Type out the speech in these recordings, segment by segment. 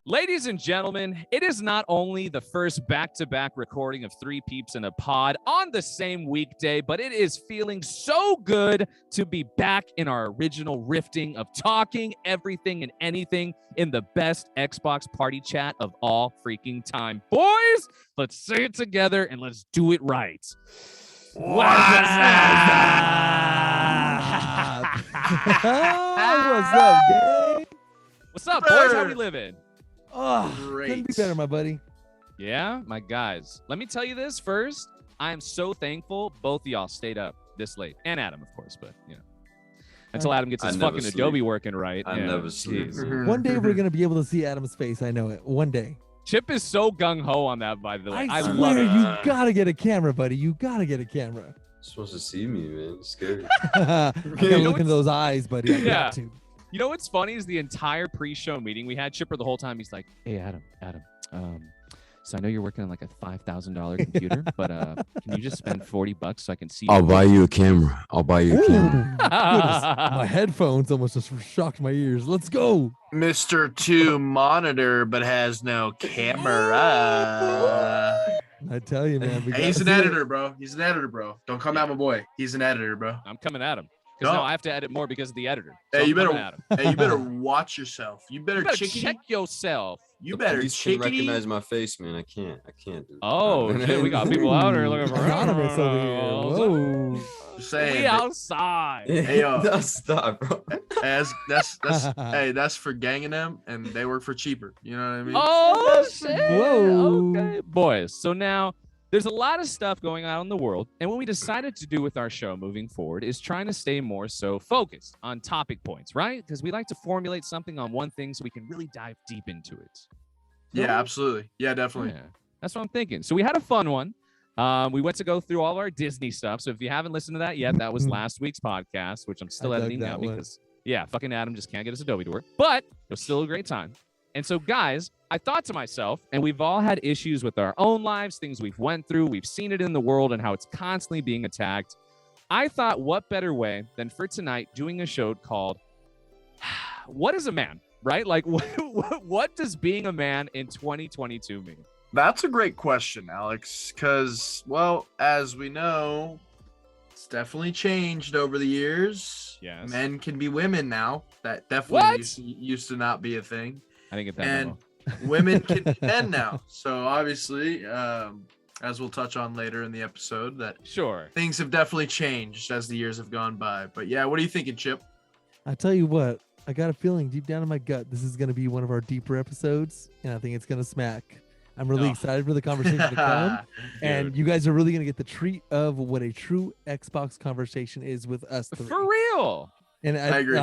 Ladies and gentlemen, it is not only the first back-to-back recording of Three Peeps in a Pod on the same weekday, but it is feeling so good to be back in our original rifting of talking everything and anything in the best Xbox party chat of all freaking time. Boys, let's say it together and let's do it right. What's up, gang? What's up, boys? How we living? Oh, Great. couldn't be better, my buddy. Yeah, my guys. Let me tell you this first. I am so thankful both of y'all stayed up this late. And Adam, of course, but you know. Until Adam gets his fucking Adobe working right. I never sleep. One day we're gonna be able to see Adam's face. I know it. One day. Chip is so gung-ho on that, by the way. I love swear, it. you gotta get a camera, buddy. You gotta get a camera. You're supposed to see me, man. It's scary. I gotta look into those eyes, buddy. I got to. You know what's funny is the entire pre-show meeting we had Chipper the whole time. He's like, "Hey, Adam, so I know you're working on like a $5,000 computer, but can you just spend $40 so I can see?" I'll buy you a camera. Goodness, my headphones almost just shocked my ears. Let's go. Mr. 2 monitor, but has no camera. I tell you, man. Hey, he's an editor, bro. He's an editor, bro. Don't come at my boy. He's an editor, bro. I'm coming at him. Because No. now I have to edit more because of the editor. Hey, I'm you better- coming at him. Hey, you better watch yourself. You better, check yourself. You better Police can chickity. recognize my face, man. I can't do that. Oh, shit, we got people out there looking for Anonymous over here. Whoa. Just saying. We outside. Hey, yo. No, stop, bro. That's hey, that's for ganging them, and they work for cheaper. You know what I mean? Oh, shit. Whoa. Okay, boys. So now there's a lot of stuff going on in the world. And what we decided to do with our show moving forward is trying to stay more so focused on topic points, right? Because we like to formulate something on one thing so we can really dive deep into it. Yeah, absolutely. Yeah, definitely. Yeah, that's what I'm thinking. So we had a fun one. We went to go through all our Disney stuff. So if you haven't listened to that yet, that was last week's podcast, which I'm still I dug editing now that one. because, yeah, fucking Adam just can't get his Adobe to work. But it was still a great time. And so, guys, I thought to myself, and we've all had issues with our own lives, things we've went through. We've seen it in the world and how it's constantly being attacked. I thought, what better way than for tonight doing a show called What is a Man? Right? Like, what does being a man in 2022 mean? That's a great question, Alex, because, well, as we know, it's definitely changed over the years. Yes. Men can be women now. That definitely What? used to not be a thing. I didn't get that And memo. women can be men now. So obviously, as we'll touch on later in the episode, that Sure. things have definitely changed as the years have gone by. But yeah, what are you thinking, Chip? I tell you what, I got a feeling deep down in my gut this is going to be one of our deeper episodes, and I think it's going to smack. I'm really Oh. excited for the conversation to come, and you guys are really going to get the treat of what a true Xbox conversation is with us three. For real. And I agree.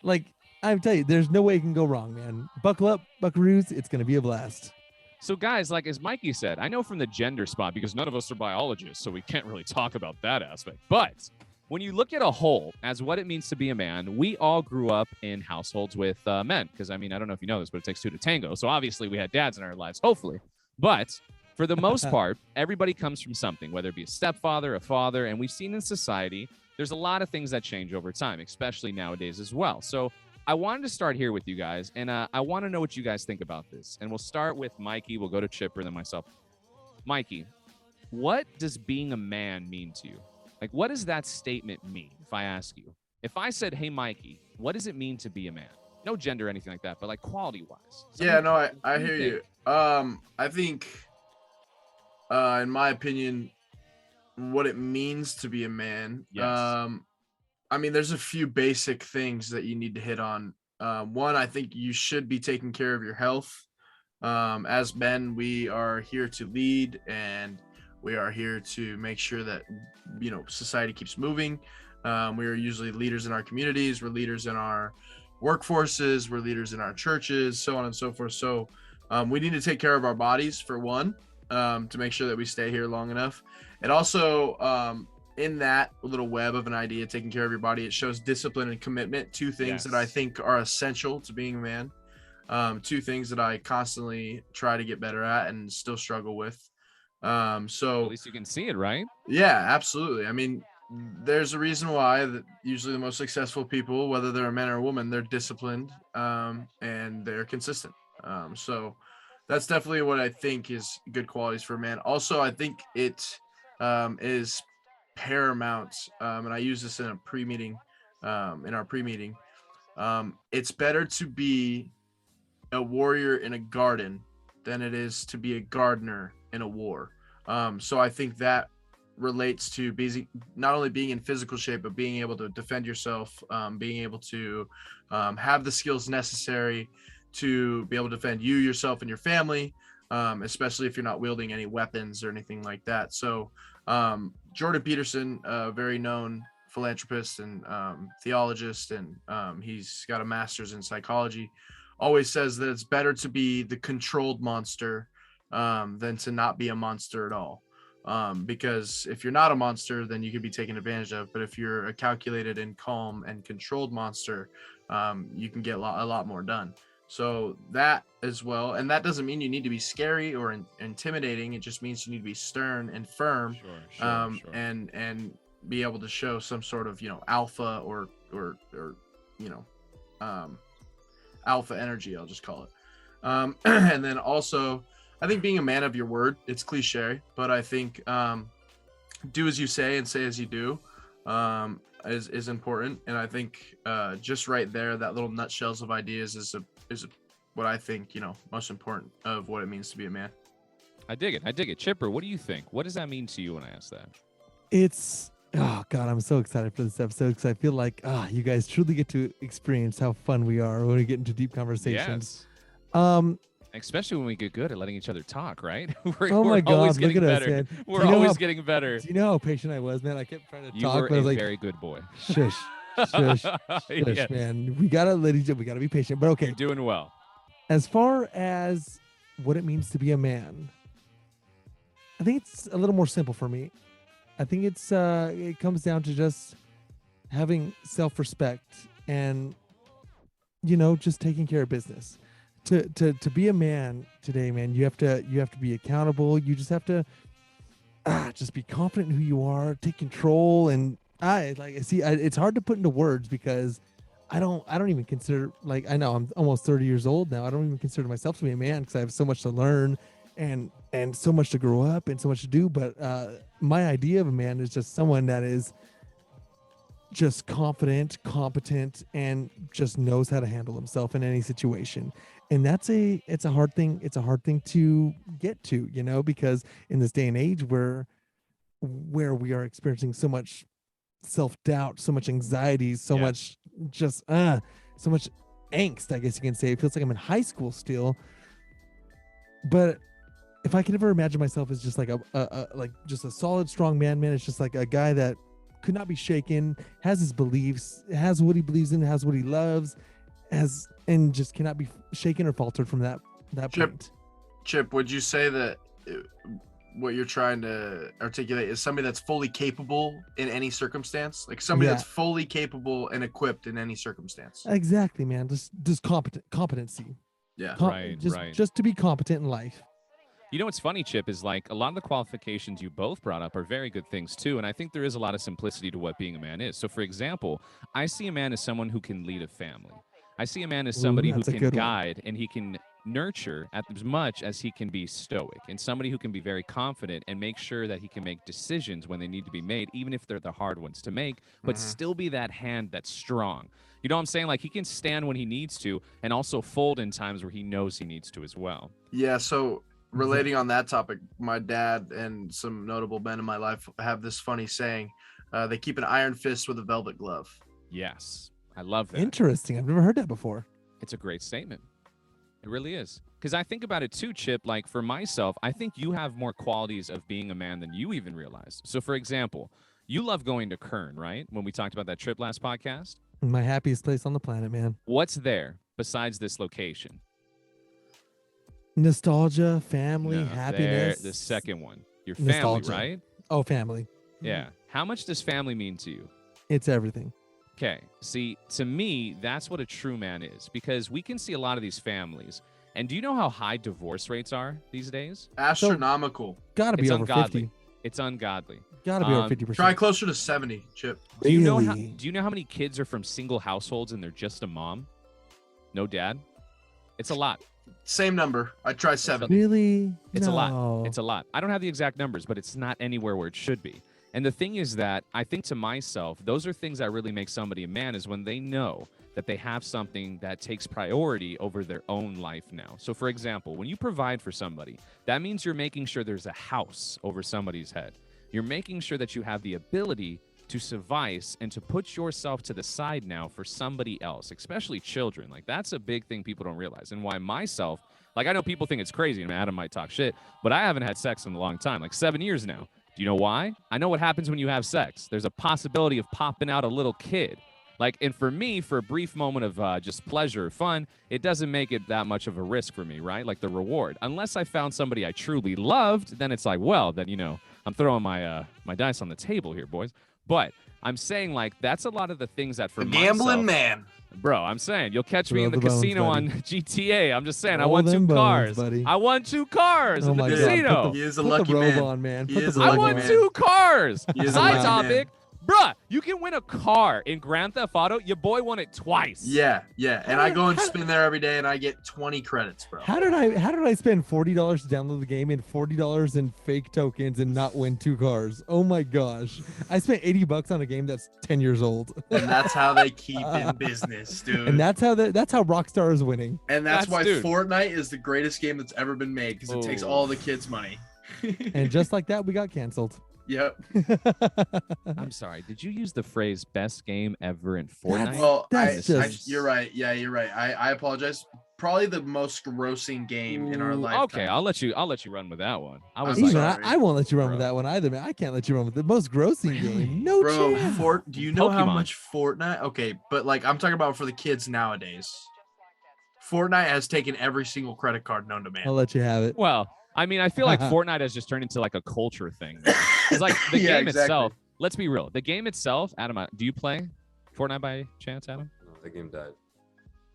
Like, I tell you, there's no way it can go wrong, man. Buckle up, buckaroos. It's going to be a blast. So, guys, like as Mikey said, I know from the gender spot, because none of us are biologists, so we can't really talk about that aspect. But when you look at a whole as what it means to be a man, we all grew up in households with men. Because, I mean, I don't know if you know this, but it takes two to tango. So, obviously, we had dads in our lives, hopefully. But for the most part, everybody comes from something, whether it be a stepfather, a father. And we've seen in society, there's a lot of things that change over time, especially nowadays as well. So I wanted to start here with you guys, and I want to know what you guys think about this. And we'll start with Mikey. We'll go to Chipper, then myself. Mikey, what does being a man mean to you? Like, what does that statement mean, if I ask you? If I said, hey, Mikey, what does it mean to be a man? No gender or anything like that, but like quality-wise. Yeah, no, I What do hear think? you. I think, in my opinion, what it means to be a man. Yes. I mean, there's a few basic things that you need to hit on. One, I think you should be taking care of your health. As men, we are here to lead, and we are here to make sure that, you know, society keeps moving. We are usually leaders in our communities. We're leaders in our workforces. We're leaders in our churches, so on and so forth. So we need to take care of our bodies, for one, to make sure that we stay here long enough. It also, in that little web of an idea, taking care of your body, it shows discipline and commitment, two things that I Yes. think are essential to being a man. Two things that I constantly try to get better at and still struggle with. At So least you can see it, right? yeah, absolutely. I mean, there's a reason why that usually the most successful people, whether they're a man or a woman, they're disciplined, and they're consistent. So that's definitely what I think is good qualities for a man. Also, I think it is paramount, and I use this in a pre-meeting, in our pre-meeting. It's better to be a warrior in a garden than it is to be a gardener in a war. So I think that relates to busy, not only being in physical shape, but being able to defend yourself, being able to have the skills necessary to be able to defend you, yourself, and your family, especially if you're not wielding any weapons or anything like that. So Jordan Peterson, a very known philanthropist and theologist, and he's got a master's in psychology, always says that it's better to be the controlled monster than to not be a monster at all. Because if you're not a monster, then you can be taken advantage of. But if you're a calculated and calm and controlled monster, you can get a lot more done. So that as well. And that doesn't mean you need to be scary or intimidating. It just means you need to be stern and firm, Sure. and be able to show some sort of, alpha or alpha energy, I'll just call it. And then also, I think being a man of your word, it's cliche, but I think do as you say and say as you do is important. And I think just right there, that little nutshells of ideas is what I think, most important of what it means to be a man. I dig it. Chipper, what do you think? What does that mean to you when I ask that? It's oh god, I'm so excited for this episode because I feel like you guys truly get to experience how fun we are when we get into deep conversations. Yes. Especially when we get good at letting each other talk, right? Oh my god, look at us, man. We're always getting better. Do you know how patient I was, man? I kept trying to You talk, were but I was a like, very good boy. shush, shush, Yes. man. We gotta we gotta be patient. But okay, You're doing well. as far as what it means to be a man, I think it's a little more simple for me. I think it comes down to just having self-respect and just taking care of business. To be a man today, man, you have to be accountable. You just have to just be confident in who you are, take control, and it's hard to put into words because I don't even consider, I know I'm almost 30 years old now. I don't even consider myself to be a man because I have so much to learn and so much to grow up and so much to do. But my idea of a man is just someone that is just confident, competent, and just knows how to handle himself in any situation. And it's a hard thing. It's a hard thing to get to, because in this day and age where we are experiencing so much self-doubt, so much anxiety, so much just so much angst, I guess you can say. It feels like I'm in high school still. But if I could ever imagine myself as just like just a solid, strong man, it's just like a guy that could not be shaken, has his beliefs, has what he believes in, has what he loves, and just cannot be shaken or faltered from that point. Chip, would you say that what you're trying to articulate is somebody that's fully capable in any circumstance? Like somebody that's fully capable and equipped in any circumstance? Exactly, man. Just competency. Yeah. Right. Just to be competent in life. You know what's funny, Chip, is like a lot of the qualifications you both brought up are very good things too. And I think there is a lot of simplicity to what being a man is. So for example, I see a man as someone who can lead a family. I see a man as somebody who can guide and he can nurture as much as he can be stoic, and somebody who can be very confident and make sure that he can make decisions when they need to be made, even if they're the hard ones to make, but still be that hand that's strong. You know what I'm saying? Like he can stand when he needs to and also fold in times where he knows he needs to as well. Yeah. So relating on that topic, my dad and some notable men in my life have this funny saying, they keep an iron fist with a velvet glove. Yes. I love that. Interesting. I've never heard that before. It's a great statement. It really is. Because I think about it too, Chip, like for myself, I think you have more qualities of being a man than you even realize. So for example, you love going to Kern, right? When we talked about that trip last podcast. My happiest place on the planet, man. What's there besides this location? Nostalgia, family, No, happiness. the second one. Your family, Nostalgia. right? Oh, family. Yeah. How much does family mean to you? It's everything. Okay. See, to me, that's what a true man is, because we can see a lot of these families. And do you know how high divorce rates are these days? Astronomical. Gotta be It's over ungodly. 50. It's ungodly. Gotta be over Um, 50%. Try closer to 70, Chip. Do you know Really? do you know how many kids are from single households and they're just a mom? No dad? It's a lot. Same number. I try 70. Really? It's a lot. No. It's a lot. I don't have the exact numbers, but it's not anywhere where it should be. And the thing is that I think to myself, those are things that really make somebody a man is when they know that they have something that takes priority over their own life now. So, for example, when you provide for somebody, that means you're making sure there's a house over somebody's head. You're making sure that you have the ability to suffice and to put yourself to the side now for somebody else, especially children. Like, that's a big thing people don't realize. And why myself, like, I know people think it's crazy and Adam might talk shit, but I haven't had sex in a long time, like 7 years now. Do you know why? I know what happens when you have sex. There's a possibility of popping out a little kid. Like, and for me, for a brief moment of just pleasure or fun, it doesn't make it that much of a risk for me, right? Like the reward. Unless I found somebody I truly loved, then it's like, well, then, you know, I'm throwing my dice on the table here, boys. But I'm saying, like, that's a lot of the things that for The gambling myself, man. bro, I'm saying you'll catch me Throw in the the bones, casino buddy. on GTA. I'm just saying, I Throw won 2 them bones, cars. buddy. I won 2 cars Oh in the my God, casino. He is a Put lucky the robe man. on, man. He Put is the a I robe lucky won on. man. 2 cars. He is a Side lucky topic. Bruh, you can win a car in Grand Theft Auto. Your boy won it twice. Yeah, yeah. And I go and How- spin there every day and I get 20 credits, bro. How did I spend $40 to download the game and $40 in fake tokens and not win 2 cars? Oh my gosh. I spent $80 on a game that's 10 years old. And that's how they keep in business, dude. And that's how Rockstar is winning. And that's That's- why dude. Fortnite is the greatest game that's ever been made because it takes Oh. all the kids' money. And just like that, we got canceled. Yep. I'm sorry. Did you use the phrase "best game ever" in Fortnite? Well, That's I, just- you're right. Yeah, you're right. I apologize. Probably the most grossing game in our Ooh, lifetime. okay, I'll let you run with that one. I was I'm like, Even sorry. I won't let you run with Bro. that one either, man. I can't let you run with the most grossing game. No Bro, chance. do you know how Pokemon. much Fortnite? Okay, but like I'm talking about for the kids nowadays. Fortnite has taken every single credit card known to man. I'll let you have it. well, I mean, I feel like Fortnite has just turned into like a culture thing. It's like the Yeah, game exactly. itself. Let's be real. The game itself, Adam, do you play Fortnite by chance, Adam? No, that game died.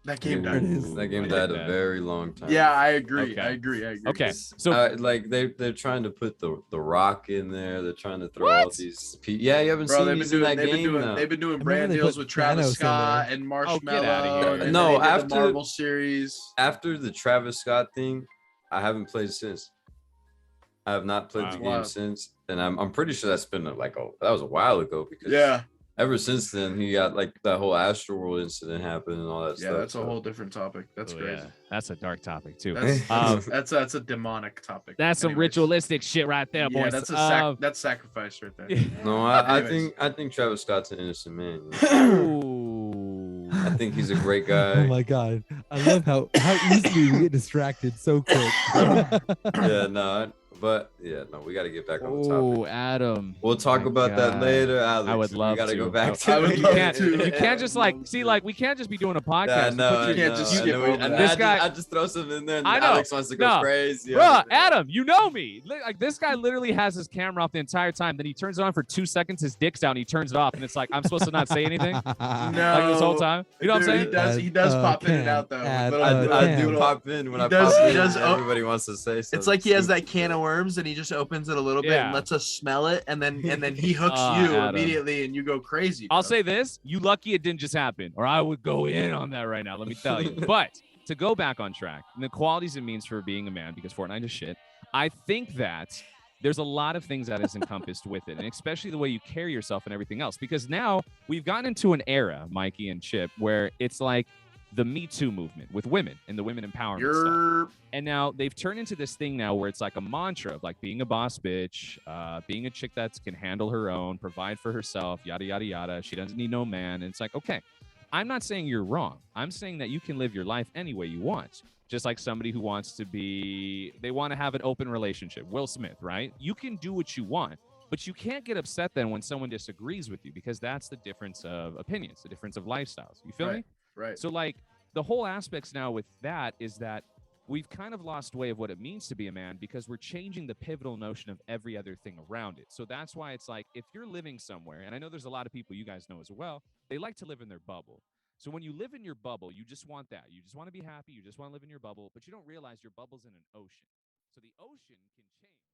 That game There it died. is. That game Yeah, died that- a very long time. Yeah, I agree. Okay. I agree. I agree. Okay, so Like they're trying to put the Rock in there. They're trying to throw all What? these. Yeah, you haven't Bro, seen they've been these in doing that game now. they've been doing remember brand they deals put with Travis Thanos in Scott there. and Oh, Marshmallow. get outta here. and then No, they did after- the Marvel series. After the Travis Scott thing, I haven't played since. I have not played the Wow. game since, and I'm pretty sure that's been that was a while ago because Yeah, ever since then he got like that whole Astroworld incident happened and all that yeah, stuff. that's a whole different topic. That's oh, crazy. yeah, that's a dark topic too. That's Um, that's a demonic topic. That's some Anyways. ritualistic shit right there, Yeah, boys. that's a that's sacrifice right there. No, I Anyways. think Travis Scott's an innocent man. you know? Ooh. I think he's a great Oh guy. my god. I love how easily we get distracted so quick. Yeah, no, but yeah, no, we got to get back on the topic. Oh, Adam. We'll talk My about that God. later, Alex. I would love We got to. go back I- to I would it. You love can't. to. You can't just like Love see to. like we can't just be doing a Yeah, podcast. no, Put your- You can't just no, skip I know, over and that. This I guy- just throw something in there and I know. Alex wants to go No. crazy. Bruh, Adam, you know me. Like this guy literally has his camera off the entire time. Then he turns it on for 2 seconds. His dick's out, and he turns it off, and it's like I'm supposed to not say anything like this whole time. You know what I'm Dude, saying? He does pop in and Ken, out though. with add, little- I Cam. do little- pop in when He I does- pop he in. does- Everybody wants to say something. It's like he has that stupid, can but- of worms and he just opens it a little bit Yeah. and lets us smell it, and then he hooks Ah, you Adam. immediately and you go crazy. I'll bro. say this: you lucky it didn't just happen, or I would go in on that right now. Let me tell you. But to go back on track, and the qualities it means for being a man, because Fortnite is shit. I think that there's a lot of things that is encompassed with it, and especially the way you carry yourself and everything else. Because now we've gotten into an era, Mikey and Chip, where it's like the Me Too movement with women and the women empowerment stuff. You're And now they've turned into this thing now where it's like a mantra of like being a boss bitch, being a chick that can handle her own, provide for herself, yada, yada, yada. She doesn't need no man. And it's like, okay, I'm not saying you're wrong. I'm saying that you can live your life any way you want. Just like somebody who wants to they want to have an open relationship. Will Smith, right? You can do what you want, but you can't get upset then when someone disagrees with you because that's the difference of opinions, the difference of lifestyles. You feel me? right. So like the whole aspects now with that is that we've kind of lost way of what it means to be a man because we're changing the pivotal notion of every other thing around it. So that's why it's like if you're living somewhere, and I know there's a lot of people you guys know as well, they like to live in their bubble. So when you live in your bubble, you just want that. You just want to be happy. You just want to live in your bubble, but you don't realize your bubble's in an ocean. So the ocean can change.